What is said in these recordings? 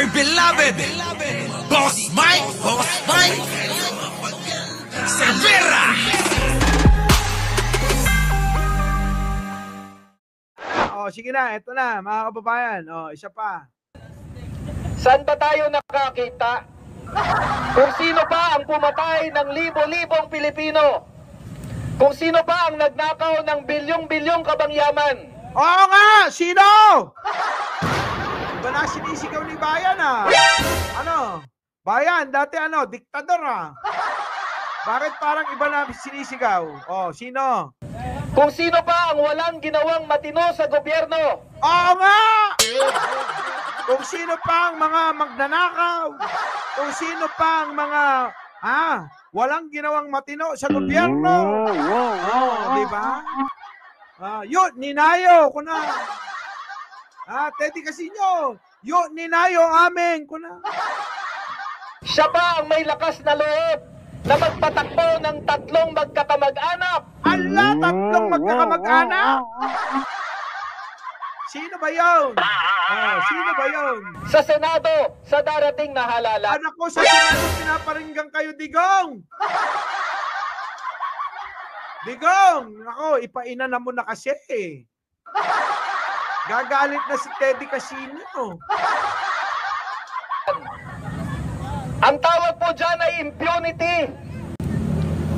my beloved Boss Mike Cervera. Sige na, eto na mga kababayan. Isa pa. Saan ba tayo nakakita kung sino pa ang pumatay ng libo-libong Pilipino? Kung sino pa ang nagnakaw ng bilyong-bilyong kabangyaman? Oo nga! Sino? Iba na sinisigaw ni Bayan Ano? Bayan, dati diktador Bakit parang iba na sinisigaw? Sino? Kung sino pa ang walang ginawang matino sa gobyerno? Oo nga! Kung sino pa ang mga magnanakaw? Kung sino pa ang mga walang ginawang matino sa gobyerno? Di ba? Yun, ninayo ko na. Teddy Casino, yun, ninayo amin ko na. Siya pa ang may lakas na loob na magpatakbo ng 3 magkakamag-anak. Ala, 3 magkakamag-anak? Sino ba yun? Sino ba yun? Sa Senado, sa darating na halalan. Anak ko, sa Senado, pinaparinggan kayo, Digong! Digong! Ako, ipainan na mo na kasi Gagalit na si Teddy Casino. Ang tawag po dyan ay impunity.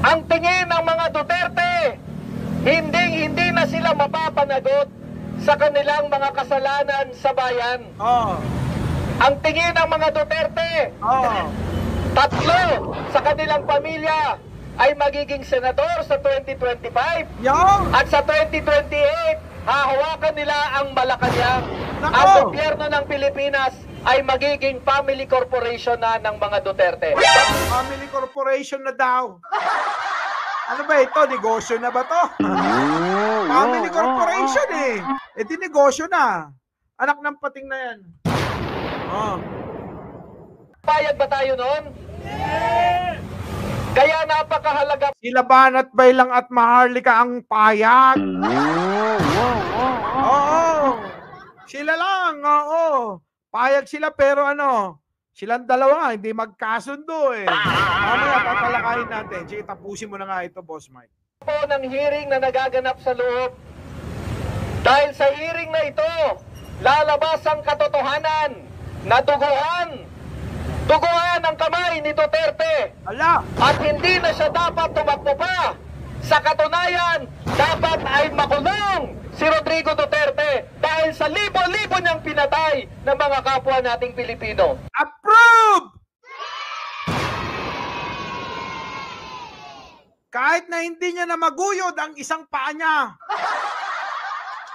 Ang tingin ng mga Duterte, hindi na sila mapapanagot sa kanilang mga kasalanan sa bayan. Ang tingin ng mga Duterte, 3 sa kanilang pamilya ay magiging senador sa 2025. At sa 2028, hahawakan nila ang Malacanang. Ang gobyerno ng Pilipinas ay magiging family corporation na ng mga Duterte. Family corporation na daw. Ano ba ito? Negosyo na ba to? Family corporation di negosyo na. Anak ng pating na yan. Payag ba tayo noon? Kaya napakahalaga. Sila Banat Baylang at Maharlika ang payag. Sila lang, Payag sila pero silang dalawa hindi magkasundo Mamaya tatalakayin natin. Sige, tapusin mo na nga ito, Boss Mike. Po ng hearing na nagaganap sa loob. Dahil sa hearing na ito, lalabas ang katotohanan na duguan ang kamay ni Duterte. At hindi na siya dapat tumakbo pa. Sa katunayan, dapat ay makulong si Rodrigo Duterte dahil sa libo-libo niyang pinatay ng mga kapwa nating Pilipino. Approve! Kahit na hindi niya na maguyod ang isang paa niya.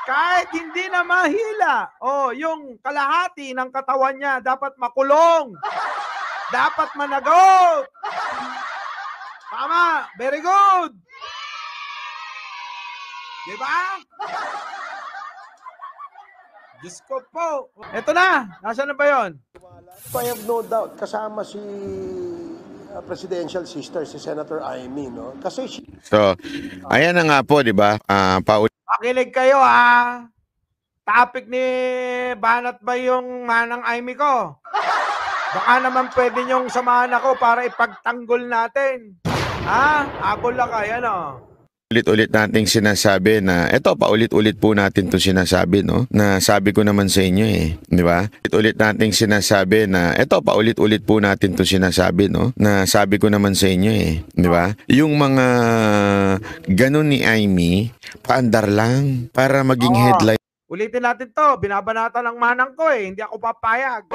Kahit hindi na mahila. Yung kalahati ng katawan niya dapat makulong. Dapat managot. Tama. Very good. Diba? Diyos ko po. Ito na. Nasaan na ba yun? I have no doubt kasama si presidential sister, si Senator Amy, no? Kasi So, ayan na nga po, di ba? Makinig kayo, Topic ni Banat ba yung manang Amy ko? Baka naman pwede nyong samahan ako para ipagtanggol natin. Abol lang kayo, Ulit-ulit nating sinasabi na, eto paulit-ulit po natin to sinasabi, no? Na sabi ko naman sa inyo di ba? Ulit nating sinasabi na, eto paulit-ulit po natin to sinasabi, no? Na sabi ko naman sa inyo di ba? Yung mga ganun ni Amy, paandar lang para maging headline. Ulitin natin to, binabanatan ng manang ko hindi ako papayag.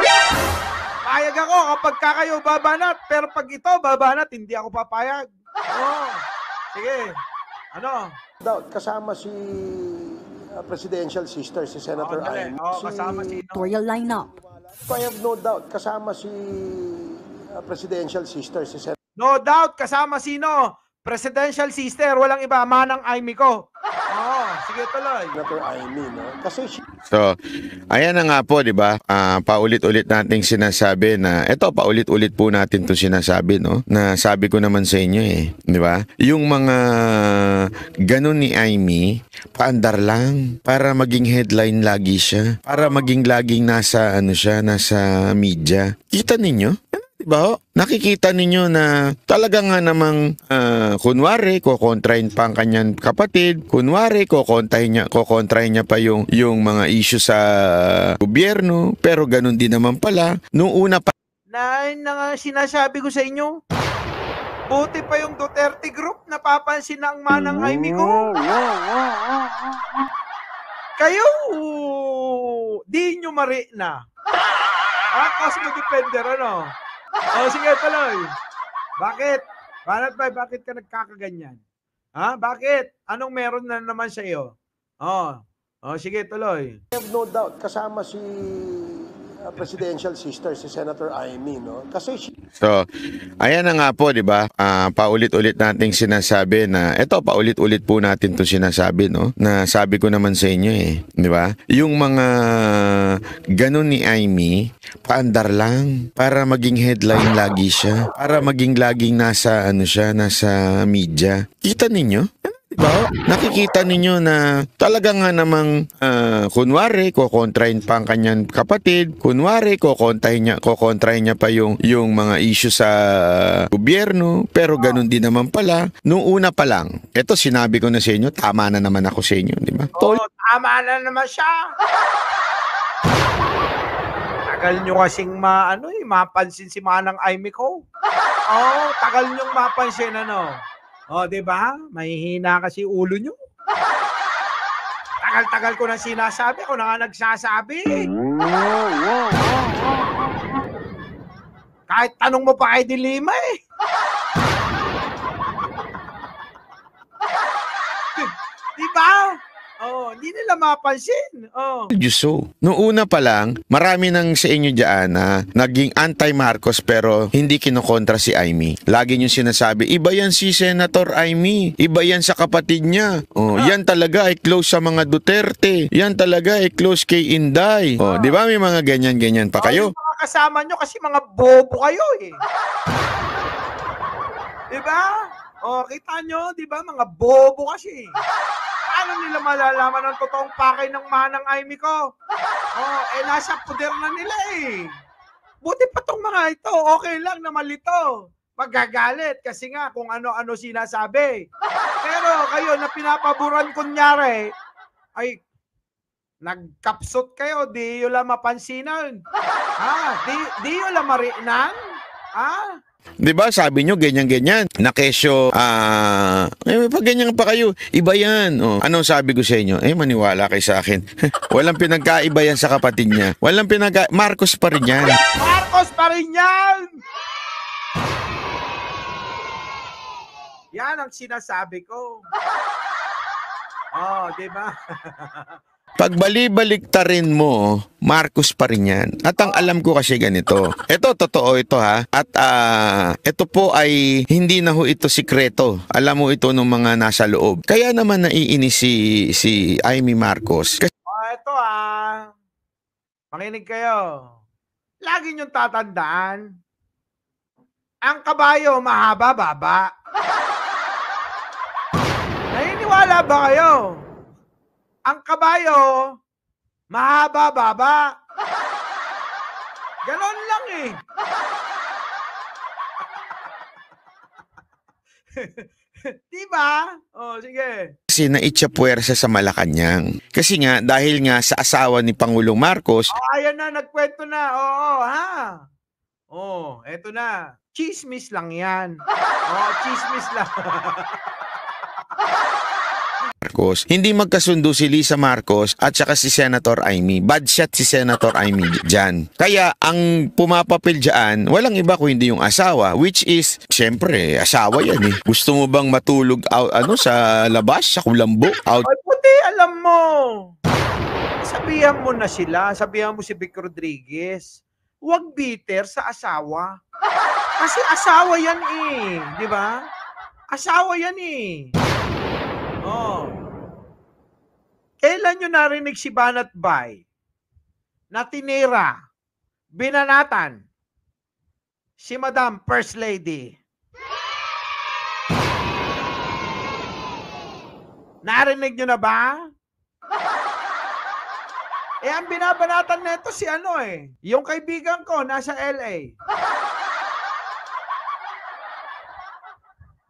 Payag ako kapag kayo babanat, pero pag ito babanat, hindi ako papayag. Sige. Kasama si presidential sister, si Senator Amy. Kasama si editorial lineup. I have no doubt kasama si presidential sister, si Senator. No doubt kasama sino? Presidential sister, walang iba, manang Amy ko. Oo, sige tuloy. Senator Amy, no? Kasi So, ayan na nga po, di ba? Paulit-ulit nating sinasabi na, eto, paulit-ulit po natin to sinasabi, no? Na sabi ko naman sa inyo eh, di ba? Yung mga ganun ni Amy, paandar lang para maging headline lagi siya. Para maging laging nasa, ano siya, nasa media. Kita ninyo? Diba? Nakikita ninyo na talaga nga namang kunwari kokontrahin pa ang kanyang kapatid, kunwari kokontrahin niya pa yung mga issue sa gobyerno, pero ganun din naman pala nung una pa Na nga sinasabi ko sa inyo. Buti pa yung Duterte Group, napapansin na ang manang Amy ko. Kayo, di nyo mari na. Cosmo Defender, ano? O, sige, tuloy. Bakit? Bakit ka nagkakaganyan? Ha? Bakit? Anong meron na naman sa iyo? Sige, tuloy. I have no doubt kasama si presidential sister, si Senator Amy, no? Kasi So, ayan na nga po, di ba? Paulit-ulit nating sinasabi na, eto, paulit-ulit po natin to sinasabi, no? Na sabi ko naman sa inyo eh, di ba? Yung mga ganun ni Amy, paandar lang para maging headline lagi siya. Para maging laging nasa, ano siya, nasa media. Kita ninyo? Diba? Nakikita ninyo na talaga nga namang kunwari kokontrahin pa ang kanyang kapatid, kunwari kokontrahin niya pa yung mga issue sa gobyerno, pero ganun din naman pala nung una pa lang. Ito sinabi ko na sa inyo, tama na naman ako sa inyo, di ba? Tama na naman siya. Tagal nyo kasing mapansin si manang Amy ko. Tagal nyo mapansin, ano? Di ba? Mahihina kasi ulo nyo. Tagal-tagal ko na sinasabi. Ako na nga nagsasabi. Kahit tanong mo pa kay Dilima eh. Di ba? Hindi nila mapansin. Diyos so. Noong una pa lang, marami nang sa inyo dyan na naging anti-Marcos pero hindi kinokontra si Amy. Lagi nyo sinasabi, iba yan si Senator Amy. Iba yan sa kapatid niya. Yan talaga ay close sa mga Duterte. Yan talaga ay close kay Inday. Di ba may mga ganyan-ganyan pa kayo? Yung mga kasama nyo kasi mga bobo kayo eh. Di ba? Kita nyo, di ba? Mga bobo kasi. Paano nila malalaman ang totoong pakay ng manang Amy ko? Nasa poder na nila eh. Buti pa tong mga ito, okay lang na malito. Magagalit kasi nga kung ano-ano sinasabi. Pero kayo na pinapaboran kunyari, ay nagkapsot kayo, di yun lang mapansinan. Di yun lang marinan. Di ba sabi nyo ganyan-ganyan na kesyo pag ganyan pa kayo iba yan. Anong sabi ko sa inyo? Maniwala kayo sa akin. Walang pinagkaiba yan sa kapatid niya. Marcos pa rin yan. Marcos pa rin yan. Yan ang sinasabi ko. Di ba? Pag bali-baliktarin mo, Marcos pa rin yan. At ang alam ko kasi ganito. Ito, totoo ito ha. At ito po ay hindi na ho ito sikreto. Alam mo ito ng mga nasa loob. Kaya naman naiinis si Amy Marcos. Ito makinig kayo. Lagi niyong tatandaan. Ang kabayo mahaba-baba. Naniniwala ba kayo? Ang kabayo, mahaba-baba. Ganon lang eh. Diba? Sige. Kasi naitsapuwersa sa Malacanang. Kasi nga, dahil nga sa asawa ni Pangulong Marcos. Ayan na, nagkwento na. Eto na. Chismis lang yan. Chismis lang. Marcos, hindi magkasundo si Lisa Marcos at saka si Senator Amy. Bad shot si Senator Amy dyan. Kaya ang pumapapil dyan, walang iba kung hindi yung asawa, which is, syempre, asawa yan eh. Gusto mo bang matulog out, sa labas, sa kulambo? Out? Ay, puti, alam mo. Sabihan mo na sila, sabihan mo si Vic Rodriguez, huwag bitter sa asawa. Kasi asawa yan eh, di ba? Asawa yan eh. Kailan nyo narinig si Banat Bay na tinira, binanatan si Madam First Lady? Narinig nyo na ba? Ang binabanatan nito si yung kaibigan ko nasa LA.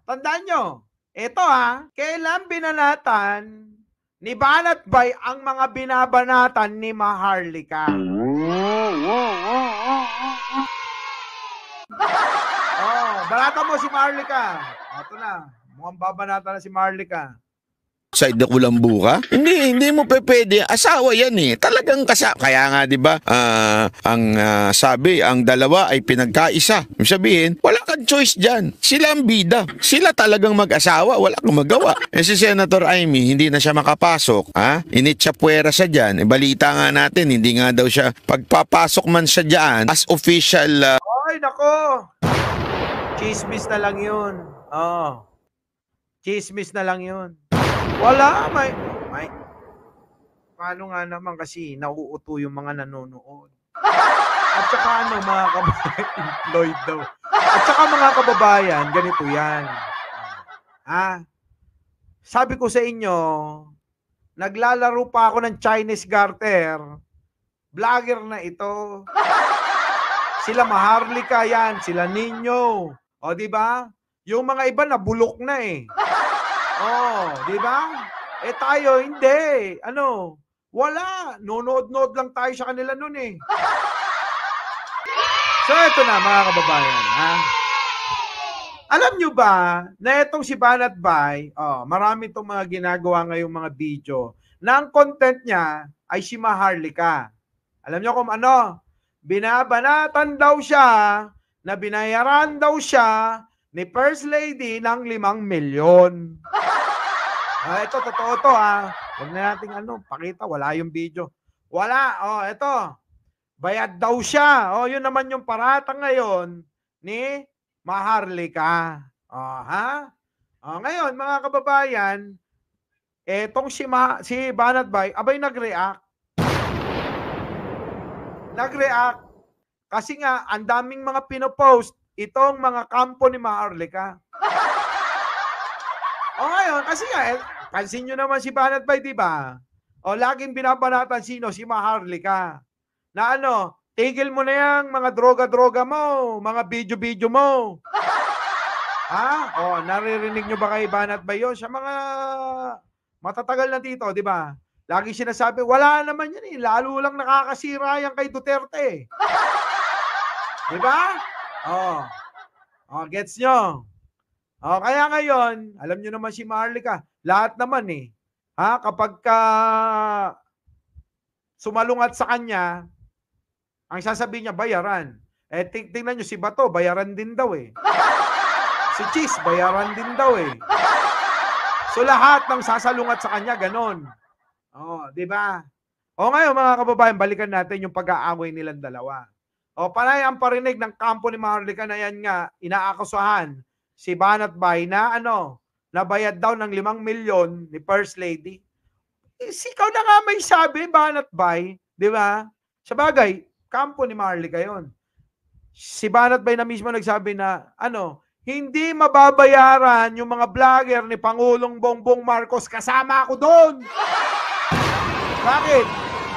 Tandaan nyo, ito kailan binanatan ni Banat Bay ang mga binabanatan ni Maharlika? Banatan mo si Maharlika. Ito na, mukhang babanatan na si Maharlika. Side na kulambu ka? Hindi mo pwede. Asawa yan eh. Talagang kaya nga 'di ba? Sabi, ang dalawa ay pinagkaisa. Ibig sabihin, wala kang choice diyan. Sila ang bida. Sila talagang mag-asawa, wala kang magawa. Si Senator Amy, hindi na siya makapasok, Initsa puwera siya diyan. Balita nga natin, hindi nga daw siya pagpapasok man siya diyan as official. Ay nako. Chismis na lang 'yun. Chismis na lang 'yun. Wala, may. Paano nga naman kasi nauuto yung mga nanonood. At saka mga kababayan, employed daw. At saka mga kababayan, ganito yan. Sabi ko sa inyo, naglalaro pa ako ng Chinese garter. Vlogger na ito. Sila Maharlika yan, sila Nino. O, di ba? Yung mga iba nabulok na eh. Di ba? Tayo, hindi. Wala. Nonood-nood lang tayo sa kanila nun eh. So, ito na mga kababayan. Alam nyo ba na itong si Banat Bay, marami itong mga ginagawa ngayong mga video, na ang content niya ay si Maharlika. Alam nyo kung ano? Binabanatan daw siya, na binayaran daw siya ni First Lady ng 5 milyon. Ito, totoo to Huwag na natin pakita, wala yung video. Wala, ito. Bayad daw siya. Yun naman yung parata ngayon ni Maharlika. Ngayon, mga kababayan, etong si Banat Bay, abay nag-react. Kasi nga, ang daming mga pinopost itong mga kampo ni Maharlika. Ngayon, kasi nga, pansin nyo naman si Banat Bay, di ba? Laging binabanatan sino? Si Maharlika. Na tigil mo na yung mga droga-droga mo, mga video-video mo. Naririnig nyo ba kay Banat Bay yun? Sa mga matatagal na dito, di ba? Lagi sinasabi, wala naman yan eh. Lalo lang nakakasira yan kay Duterte. Di ba? Gets nyo? Kaya ngayon, alam nyo naman si Maharlika, lahat naman eh. Kapag sumalungat sa kanya, ang sasabihin niya, bayaran. Tingnan nyo, si Bato, bayaran din daw eh. Si Cheese, bayaran din daw eh. So lahat ng sasalungat sa kanya, ganon. Di ba? Ngayon mga kababayan, balikan natin yung pag-aaway nilang dalawa. Panay ang parinig ng kampo ni Maharlika na yan nga, inaakusahan si Banat Bay na nabayad daw ng 5 milyon ni First Lady. Ikaw na nga may sabi, Banat Bay, di ba? Sa bagay, kampo ni Maharlika yon. Si Banat Bay na mismo nagsabi na, hindi mababayaran yung mga vlogger ni Pangulong Bongbong Marcos, kasama ako doon. Bakit?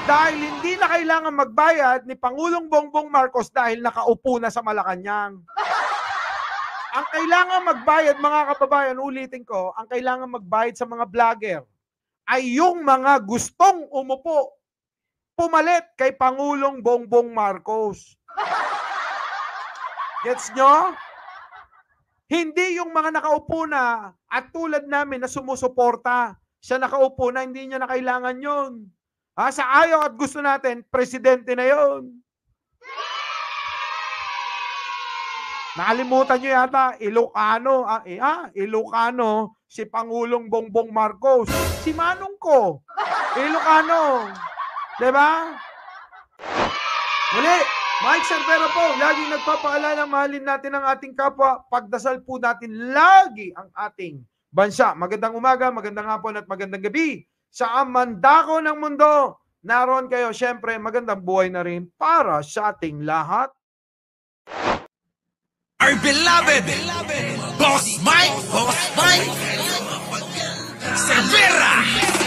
Dahil hindi na kailangan magbayad ni Pangulong Bongbong Marcos dahil nakaupo na sa Malacanang. Ang kailangan magbayad, mga kababayan, ulitin ko, ang kailangan magbayad sa mga vlogger ay yung mga gustong umupo, pumalit kay Pangulong Bongbong Marcos. Gets nyo? Hindi yung mga nakaupo na at tulad namin na sumusuporta. Siya nakaupo na, hindi niya na kailangan yun. Sa ayaw at gusto natin, presidente na yon. Nakalimutan nyo yata, Ilocano, si Pangulong Bongbong Marcos. Si Manong ko, Ilocano. Diba? Muli, Mike Cervera po, laging nagpapaalala, mahalin natin ang ating kapwa, pagdasal po natin lagi ang ating bansa. Magandang umaga, magandang hapon at magandang gabi sa mandako ng mundo. Naroon kayo, syempre, magandang buhay na rin para sa ating lahat. Our beloved Boss Mike Cervera.